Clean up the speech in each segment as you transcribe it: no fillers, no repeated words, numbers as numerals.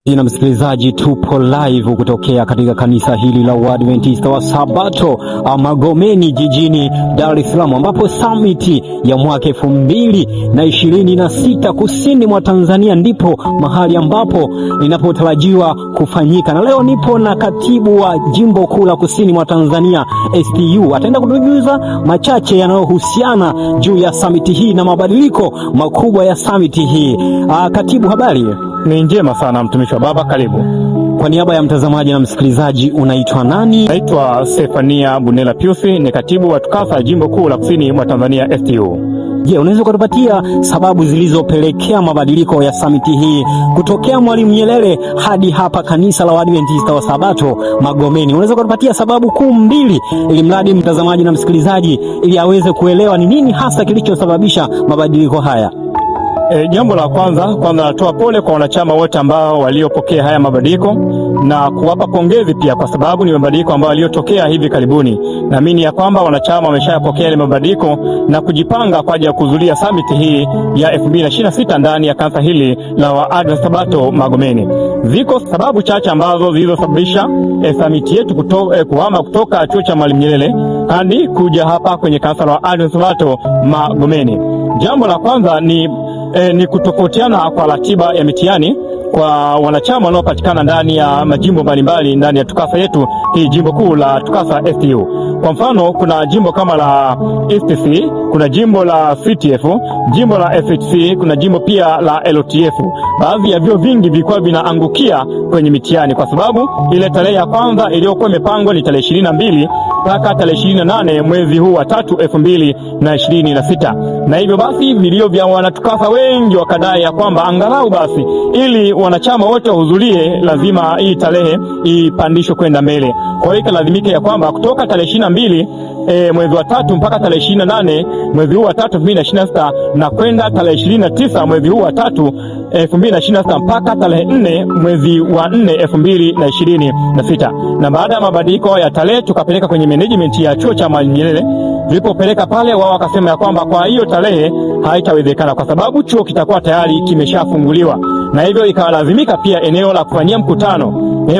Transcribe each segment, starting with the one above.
Na msikilizaji, tupo live kutokea katika kanisa hili la Waadventista wa Sabato Magomeni jijini Dar es Salaam, ambapo summit ya mwaka 2026 kusini mwa Tanzania ndipo mahali ambapo inapotarajiwa kufanyika. Na leo nipo na katibu wa jimbo kuu la kusini mwa Tanzania STU. Ataenda kutujuza machache yanayohusiana juu ya summit hii na mabadiliko makubwa ya summit hii. Katibu, habari? Ni njema sana mtumishi wa Baba, karibu. Kwa niaba ya mtazamaji na msikilizaji, unaitwa nani? Naitwa Stefania Bunela Piusi, ni katibu wa TUCASA jimbo kuu la kusini mwa Tanzania STU. Je, unaweza kutupatia sababu zilizopelekea mabadiliko ya samiti hii kutokea Mwalimu Nyerere hadi hapa kanisa la Waadventista wa Sabato Magomeni? Unaweza kutupatia sababu kuu mbili, ili mradi mtazamaji na msikilizaji ili aweze kuelewa ni nini hasa kilichosababisha mabadiliko haya? Jambo la kwanza natoa pole kwa wanachama wote ambao waliopokea haya mabadiliko na kuwapa pongezi pia, kwa sababu ni mabadiliko ambayo yaliyotokea hivi karibuni. Naamini ya kwamba wanachama wameshayapokea ile mabadiliko na kujipanga kwa ajili ya kuhudhuria summit hii ya 2026 ndani ya kanisa hili la Waadventista Sabato Magomeni. Ziko sababu chache ambazo zilizosababisha summit yetu kuhama kutoka chuo cha Mwalimu Nyerere hadi kuja hapa kwenye kanisa la Waadventista Sabato Magomeni. Jambo la kwanza ni kutofautiana kwa ratiba ya mitihani kwa wanachama wanaopatikana ndani ya majimbo mbalimbali ndani ya TUCASA yetu hii jimbo kuu la TUCASA STU. Kwa mfano, kuna jimbo kama la EastC, kuna jimbo la CTF, jimbo la FHC, kuna jimbo pia la LTF. Baadhi ya vyuo vingi vilikuwa vinaangukia kwenye mitihani kwa sababu ile tarehe ya kwanza iliyokuwa imepangwa ni tarehe 22 mpaka tarehe 28 mwezi huu wa 3 2026. Na hivyo basi vilio vya wanatukasa wengi wakadai ya kwamba angalau basi ili wanachama wote wahudhurie lazima hii tarehe ipandishwe kwenda mbele. Kwa hiyo lazimike ya kwamba kutoka tarehe 22 mwezi wa 3 mpaka tarehe 28 mwezi huu wa 3 2026 na kwenda tarehe 29 mwezi huu wa 3 2026 mpaka tarehe 4 mwezi wa 4 2026. Na baada ya mabadiliko ya tarehe tukapeleka kwenye management ya chuo cha Mwalimu Nyerere. Tulipopeleka pale, wao wakasema ya kwamba kwa hiyo tarehe haitawezekana kwa sababu chuo kitakuwa tayari kimeshafunguliwa, na hivyo ikalazimika pia eneo la kufanyia mkutano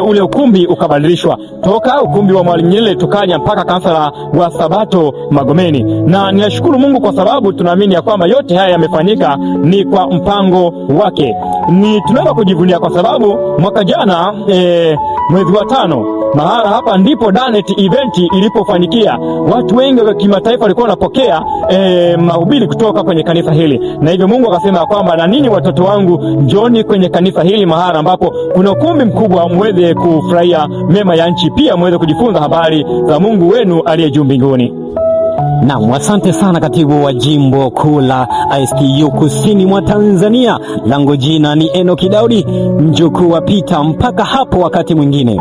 ule ukumbi ukabadilishwa toka ukumbi wa Mwalimu Nyerere tukaja mpaka kanisa wa Sabato Magomeni. Na ninashukuru Mungu kwa sababu tunaamini ya kwamba yote haya yamefanyika ni kwa mpango wake. Ni tunaweza kujivunia kwa sababu mwaka jana mwezi wa 5 mahala hapa ndipo Danet event ilipofanikia. Watu wengi wa kimataifa walikuwa wanapokea mahubiri kutoka kwenye kanisa hili, na hivyo Mungu akasema kwamba na ninyi watoto wangu njooni kwenye kanisa hili mahala ambapo kuna ukumbi mkubwa, muweze kufurahia mema ya nchi, pia muweze kujifunza habari za Mungu wenu aliye juu mbinguni. Naam, asante sana katibu wa jimbo kuu la STU kusini mwa Tanzania. Langu jina ni Enoki Daudi, mjukuu wa Peter. Mpaka hapo wakati mwingine.